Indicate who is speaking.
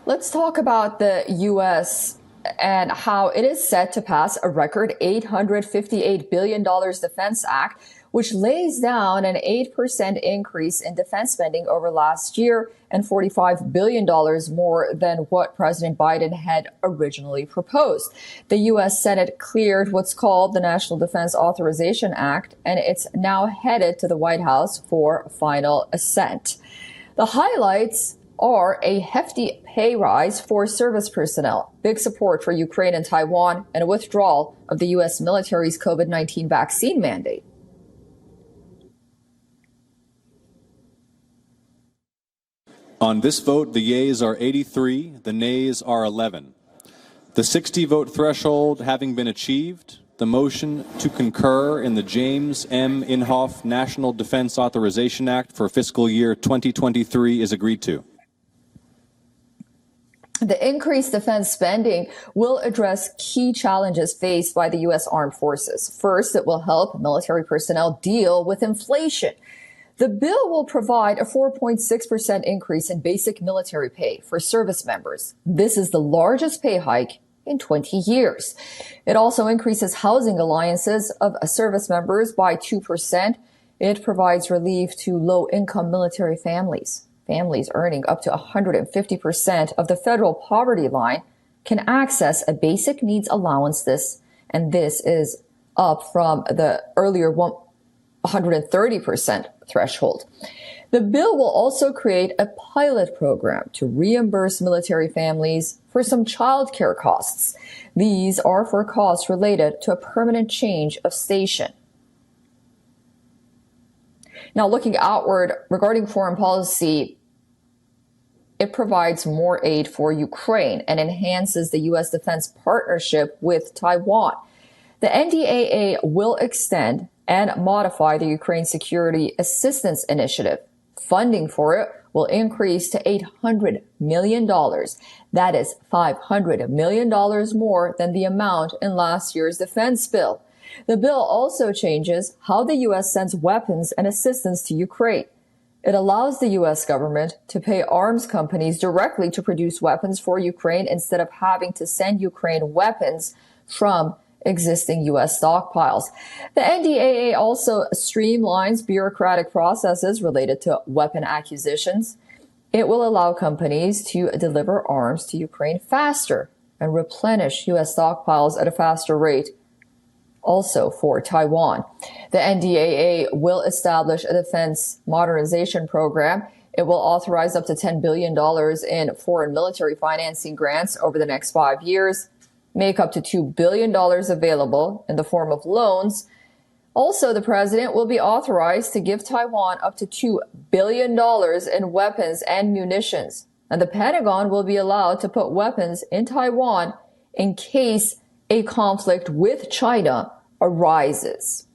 Speaker 1: Let's talk about the U.S. and how it is set to pass a record $858 billion Defense Act, which lays down an 8% increase in defense spending over last year and $45 billion more than what President Biden had originally proposed. The U.S. Senate cleared what's called the National Defense Authorization Act, and it's now headed to the White House for final assent. The highlights are a hefty pay rise for service personnel, big support for Ukraine and Taiwan, and a withdrawal of the U.S. military's COVID-19 vaccine mandate.
Speaker 2: On this vote, the yeas are 83, the nays are 11. The 60-vote threshold having been achieved, the motion to concur in the James M. Inhofe National Defense Authorization Act for fiscal year 2023 is agreed to.
Speaker 1: The increased defense spending will address key challenges faced by the U.S. Armed Forces. First, it will help military personnel deal with inflation. The bill will provide a 4.6% increase in basic military pay for service members. This is the largest pay hike in 20 years. It also increases housing allowances of service members by 2%. It provides relief to low-income military families. Families earning up to 150% of the federal poverty line can access a basic needs allowance. This is up from the earlier 130% threshold. The bill will also create a pilot program to reimburse military families for some childcare costs. These are for costs related to a permanent change of station. Now, looking outward regarding foreign policy, it provides more aid for Ukraine and enhances the U.S. defense partnership with Taiwan. The NDAA will extend and modify the Ukraine Security Assistance Initiative. Funding for it will increase to $800 million. That is $500 million more than the amount in last year's defense bill. The bill also changes how the U.S. sends weapons and assistance to Ukraine. It allows the U.S. government to pay arms companies directly to produce weapons for Ukraine instead of having to send Ukraine weapons from existing U.S. stockpiles. The NDAA also streamlines bureaucratic processes related to weapon acquisitions. It will allow companies to deliver arms to Ukraine faster and replenish U.S. stockpiles at a faster rate. Also for Taiwan, the NDAA will establish a defense modernization program. It will authorize up to $10 billion in foreign military financing grants over the next 5 years, make up to $2 billion available in the form of loans. Also, the president will be authorized to give Taiwan up to $2 billion in weapons and munitions. And the Pentagon will be allowed to put weapons in Taiwan in case a conflict with China arises.